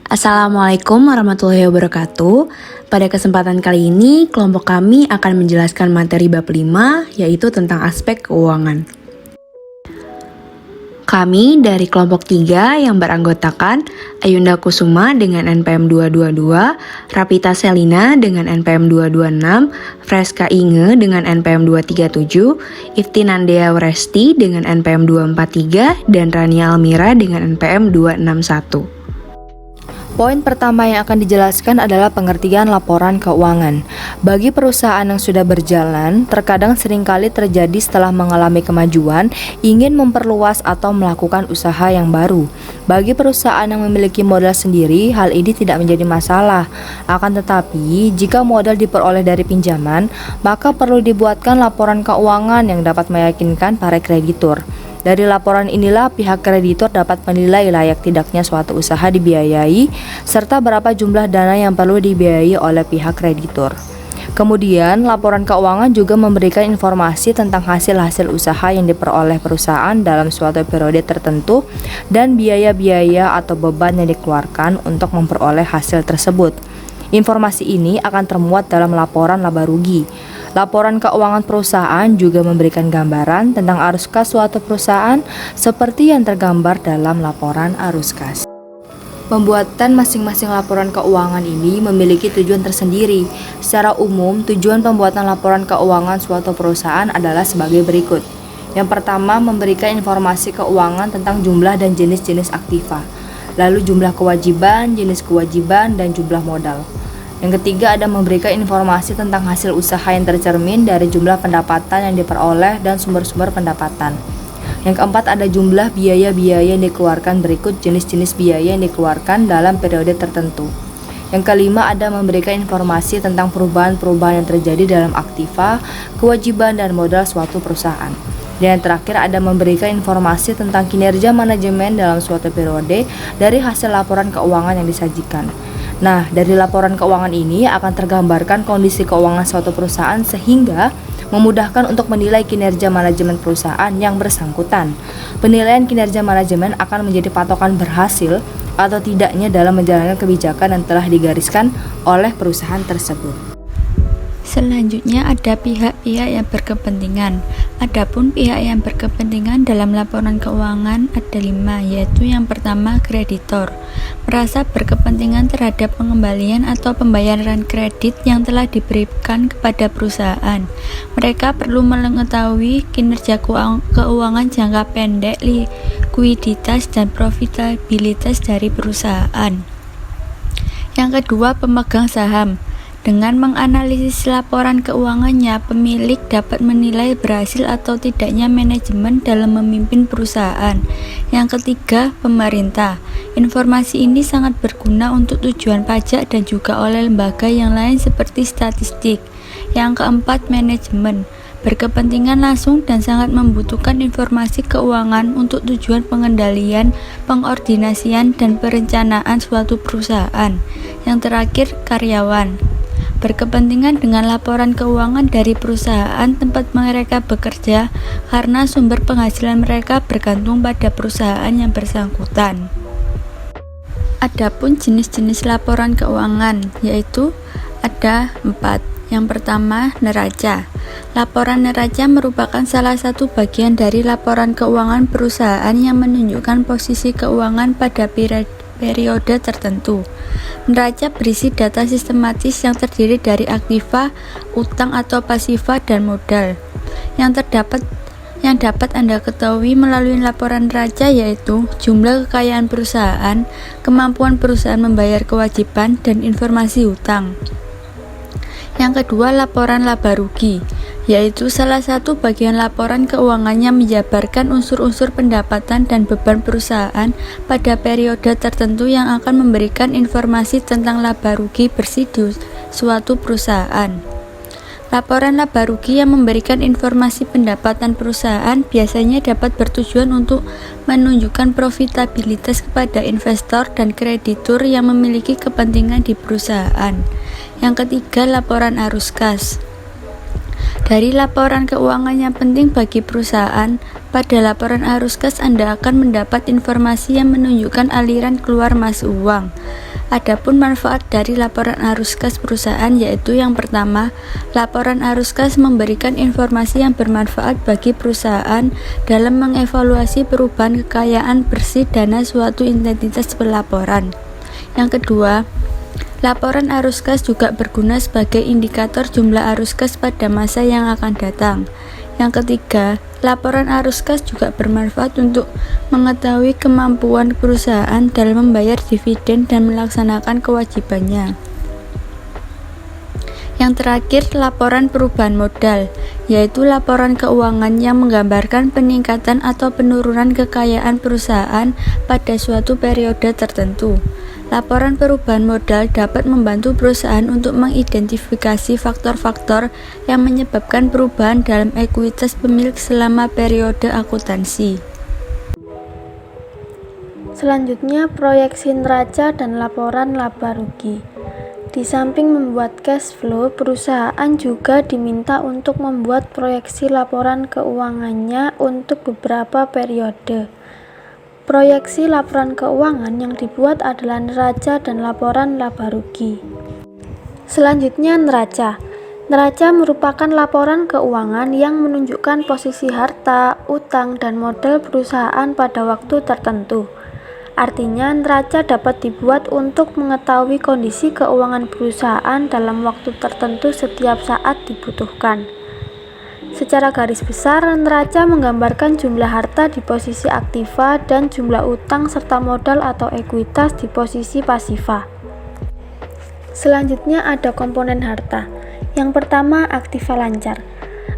Assalamualaikum warahmatullahi wabarakatuh. Pada kesempatan kali ini, kelompok kami akan menjelaskan materi bab 5, yaitu tentang aspek keuangan. Kami dari kelompok 3 yang beranggotakan Ayunda Kusuma dengan NPM 222, Rapita Selina dengan NPM 226, Freska Inge dengan NPM 237, Iftinandea Wresti dengan NPM 243, dan Rania Almira dengan NPM 261. Poin pertama yang akan dijelaskan adalah pengertian laporan keuangan. Bagi perusahaan yang sudah berjalan, terkadang seringkali terjadi setelah mengalami kemajuan, ingin memperluas atau melakukan usaha yang baru. Bagi perusahaan yang memiliki modal sendiri, hal ini tidak menjadi masalah. Akan tetapi, jika modal diperoleh dari pinjaman, maka perlu dibuatkan laporan keuangan yang dapat meyakinkan para kreditur. Dari laporan inilah pihak kreditur dapat menilai layak tidaknya suatu usaha dibiayai, serta berapa jumlah dana yang perlu dibiayai oleh pihak kreditur. Kemudian, laporan keuangan juga memberikan informasi tentang hasil-hasil usaha yang diperoleh perusahaan dalam suatu periode tertentu dan biaya-biaya atau beban yang dikeluarkan untuk memperoleh hasil tersebut. Informasi ini akan termuat dalam laporan laba rugi. Laporan keuangan perusahaan juga memberikan gambaran tentang arus kas suatu perusahaan seperti yang tergambar dalam laporan arus kas. Pembuatan masing-masing laporan keuangan ini memiliki tujuan tersendiri. Secara umum, tujuan pembuatan laporan keuangan suatu perusahaan adalah sebagai berikut. Yang pertama, memberikan informasi keuangan tentang jumlah dan jenis-jenis aktiva, lalu jumlah kewajiban, jenis kewajiban, dan jumlah modal. Yang ketiga ada memberikan informasi tentang hasil usaha yang tercermin dari jumlah pendapatan yang diperoleh dan sumber-sumber pendapatan. Yang keempat ada jumlah biaya-biaya yang dikeluarkan berikut jenis-jenis biaya yang dikeluarkan dalam periode tertentu. Yang kelima ada memberikan informasi tentang perubahan-perubahan yang terjadi dalam aktiva, kewajiban, dan modal suatu perusahaan. Dan yang terakhir ada memberikan informasi tentang kinerja manajemen dalam suatu periode dari hasil laporan keuangan yang disajikan. Nah, dari laporan keuangan ini akan tergambarkan kondisi keuangan suatu perusahaan sehingga memudahkan untuk menilai kinerja manajemen perusahaan yang bersangkutan. Penilaian kinerja manajemen akan menjadi patokan berhasil atau tidaknya dalam menjalankan kebijakan yang telah digariskan oleh perusahaan tersebut. Selanjutnya ada pihak-pihak yang berkepentingan. Adapun pihak yang berkepentingan dalam laporan keuangan ada 5, yaitu yang pertama kreditor. Merasa berkepentingan terhadap pengembalian atau pembayaran kredit yang telah diberikan kepada perusahaan. Mereka perlu mengetahui kinerja keuangan jangka pendek, likuiditas, dan profitabilitas dari perusahaan. Yang kedua, pemegang saham. Dengan menganalisis laporan keuangannya, pemilik dapat menilai berhasil atau tidaknya manajemen dalam memimpin perusahaan. Yang ketiga, pemerintah. Informasi ini sangat berguna untuk tujuan pajak dan juga oleh lembaga yang lain seperti statistik. Yang keempat, manajemen. Berkepentingan langsung dan sangat membutuhkan informasi keuangan untuk tujuan pengendalian, pengordinasian, dan perencanaan suatu perusahaan. Yang terakhir, karyawan. Berkepentingan dengan laporan keuangan dari perusahaan tempat mereka bekerja karena sumber penghasilan mereka bergantung pada perusahaan yang bersangkutan. Adapun jenis-jenis laporan keuangan yaitu ada 4. Yang pertama, neraca. Laporan neraca merupakan salah satu bagian dari laporan keuangan perusahaan yang menunjukkan posisi keuangan pada periode tertentu. Neraca berisi data sistematis yang terdiri dari aktiva, utang atau pasiva, dan modal. Yang dapat Anda ketahui melalui laporan neraca yaitu jumlah kekayaan perusahaan, kemampuan perusahaan membayar kewajiban, dan informasi hutang. Yang kedua, laporan laba rugi, yaitu salah satu bagian laporan keuangannya menjabarkan unsur-unsur pendapatan dan beban perusahaan pada periode tertentu yang akan memberikan informasi tentang laba rugi bersih di suatu perusahaan. Laporan laba rugi yang memberikan informasi pendapatan perusahaan biasanya dapat bertujuan untuk menunjukkan profitabilitas kepada investor dan kreditur yang memiliki kepentingan di perusahaan. Yang ketiga, laporan arus kas. Dari laporan keuangan yang penting bagi perusahaan, pada laporan arus kas Anda akan mendapat informasi yang menunjukkan aliran keluar masuk uang. Adapun manfaat dari laporan arus kas perusahaan yaitu yang pertama, laporan arus kas memberikan informasi yang bermanfaat bagi perusahaan dalam mengevaluasi perubahan kekayaan bersih dana suatu entitas pelaporan. Yang kedua, laporan arus kas juga berguna sebagai indikator jumlah arus kas pada masa yang akan datang. Yang ketiga, laporan arus kas juga bermanfaat untuk mengetahui kemampuan perusahaan dalam membayar dividen dan melaksanakan kewajibannya. Yang terakhir, laporan perubahan modal, yaitu laporan keuangan yang menggambarkan peningkatan atau penurunan kekayaan perusahaan pada suatu periode tertentu. Laporan perubahan modal dapat membantu perusahaan untuk mengidentifikasi faktor-faktor yang menyebabkan perubahan dalam ekuitas pemilik selama periode akuntansi. Selanjutnya, proyeksi neraca dan laporan laba rugi. Di samping membuat cash flow, perusahaan juga diminta untuk membuat proyeksi laporan keuangannya untuk beberapa periode. Proyeksi laporan keuangan yang dibuat adalah neraca dan laporan laba rugi. Selanjutnya, neraca. Neraca merupakan laporan keuangan yang menunjukkan posisi harta, utang, dan modal perusahaan pada waktu tertentu. Artinya, neraca dapat dibuat untuk mengetahui kondisi keuangan perusahaan dalam waktu tertentu setiap saat dibutuhkan. Secara garis besar, neraca menggambarkan jumlah harta di posisi aktiva dan jumlah utang serta modal atau ekuitas di posisi pasiva. Selanjutnya ada komponen harta. Yang pertama, aktiva lancar.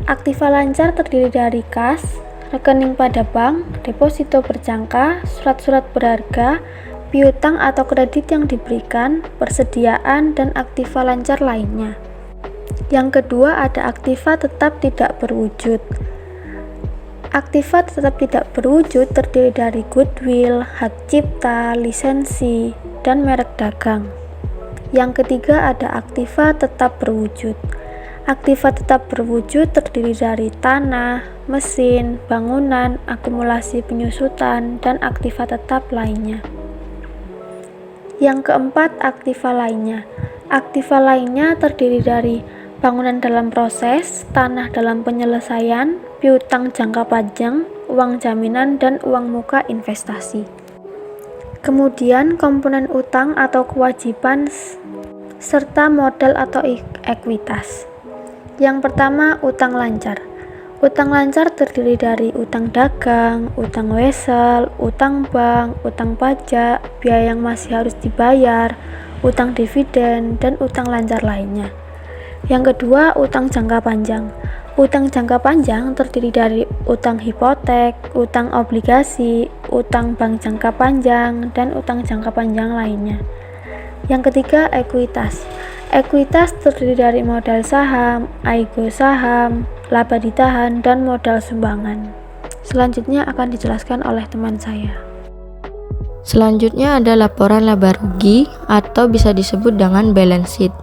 Aktiva lancar terdiri dari kas, rekening pada bank, deposito berjangka, surat-surat berharga, piutang atau kredit yang diberikan, persediaan, dan aktiva lancar lainnya. Yang kedua ada aktiva tetap tidak berwujud. Aktiva tetap tidak berwujud terdiri dari goodwill, hak cipta, lisensi, dan merek dagang. Yang ketiga ada aktiva tetap berwujud. Aktiva tetap berwujud terdiri dari tanah, mesin, bangunan, akumulasi penyusutan, dan aktiva tetap lainnya. Yang keempat, aktiva lainnya. Aktiva lainnya terdiri dari bangunan dalam proses, tanah dalam penyelesaian, piutang jangka panjang, uang jaminan, dan uang muka investasi. Kemudian komponen utang atau kewajiban serta modal atau ekuitas. Yang pertama, utang lancar. Utang lancar terdiri dari utang dagang, utang wesel, utang bank, utang pajak, biaya yang masih harus dibayar, utang dividen, dan utang lancar lainnya. Yang kedua, utang jangka panjang. Utang jangka panjang terdiri dari utang hipotek, utang obligasi, utang bank jangka panjang, dan utang jangka panjang lainnya. Yang ketiga, ekuitas. Ekuitas terdiri dari modal saham, aigo saham, laba ditahan, dan modal sumbangan. Selanjutnya akan dijelaskan oleh teman saya. Selanjutnya ada laporan laba rugi atau bisa disebut dengan balance sheet.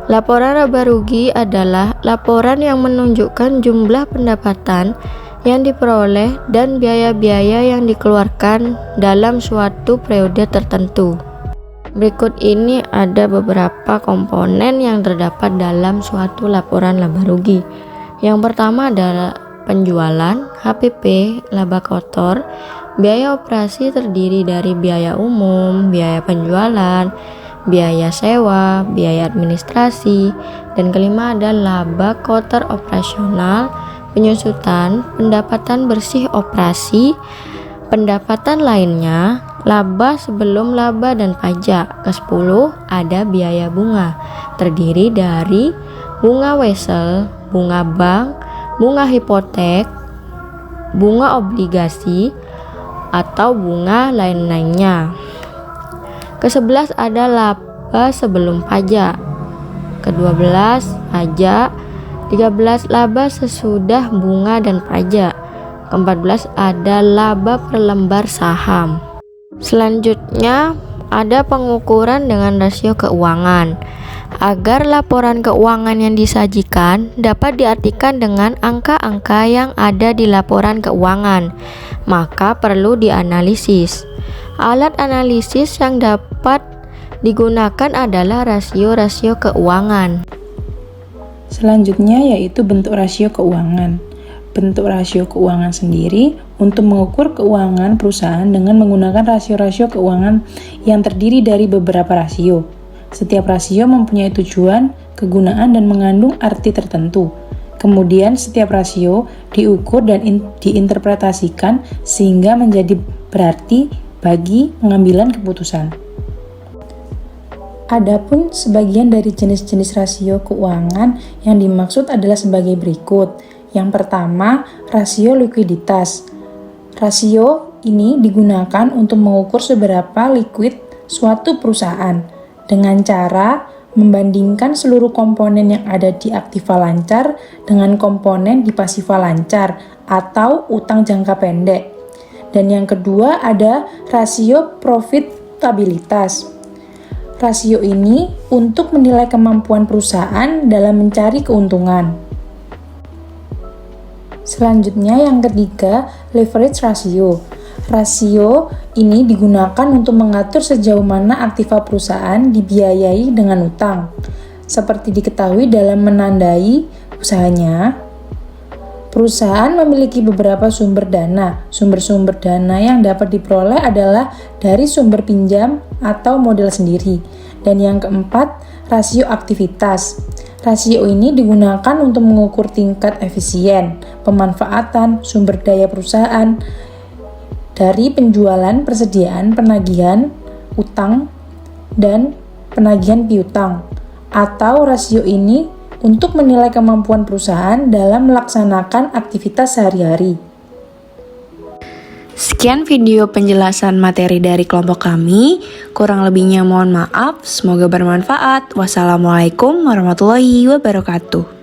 Laporan laba rugi adalah laporan yang menunjukkan jumlah pendapatan yang diperoleh dan biaya-biaya yang dikeluarkan dalam suatu periode tertentu. Berikut ini ada beberapa komponen yang terdapat dalam suatu laporan laba rugi. Yang pertama adalah penjualan, HPP, laba kotor. Biaya operasi terdiri dari biaya umum, biaya penjualan, biaya sewa, biaya administrasi, dan kelima ada laba kotor operasional, penyusutan, pendapatan bersih operasi, pendapatan lainnya, laba sebelum laba dan pajak. Ke-10 ada biaya bunga, terdiri dari bunga wesel, bunga bank, bunga hipotek, bunga obligasi, atau bunga lain-lainnya. Ke-11 ada laba sebelum pajak. Ke-12 pajak. 13 laba sesudah bunga dan pajak. Ke-14 ada laba per lembar saham. Selanjutnya ada pengukuran dengan rasio keuangan. Agar laporan keuangan yang disajikan dapat diartikan dengan angka-angka yang ada di laporan keuangan, maka perlu dianalisis. Alat analisis yang dapat digunakan adalah rasio-rasio keuangan. Selanjutnya yaitu bentuk rasio keuangan. Bentuk rasio keuangan sendiri untuk mengukur keuangan perusahaan dengan menggunakan rasio-rasio keuangan yang terdiri dari beberapa rasio. Setiap rasio mempunyai tujuan, kegunaan, dan mengandung arti tertentu. Kemudian setiap rasio diukur dan diinterpretasikan sehingga menjadi berarti bagi pengambilan keputusan. Adapun sebagian dari jenis-jenis rasio keuangan yang dimaksud adalah sebagai berikut. Yang pertama, rasio likuiditas. Rasio ini digunakan untuk mengukur seberapa liquid suatu perusahaan dengan cara membandingkan seluruh komponen yang ada di aktiva lancar dengan komponen di pasiva lancar atau utang jangka pendek. Dan yang kedua ada rasio profitabilitas. Rasio ini untuk menilai kemampuan perusahaan dalam mencari keuntungan. Selanjutnya yang ketiga, leverage ratio. Rasio ini digunakan untuk mengatur sejauh mana aktiva perusahaan dibiayai dengan utang. Seperti diketahui dalam menandai usahanya, perusahaan memiliki beberapa sumber dana. Sumber-sumber dana yang dapat diperoleh adalah dari sumber pinjam atau modal sendiri. Dan yang keempat, rasio aktivitas. Rasio ini digunakan untuk mengukur tingkat efisien, pemanfaatan sumber daya perusahaan dari penjualan, persediaan, penagihan, utang, dan penagihan piutang. Atau rasio ini untuk menilai kemampuan perusahaan dalam melaksanakan aktivitas sehari-hari. Sekian video penjelasan materi dari kelompok kami. Kurang lebihnya mohon maaf. Semoga bermanfaat. Wassalamualaikum warahmatullahi wabarakatuh.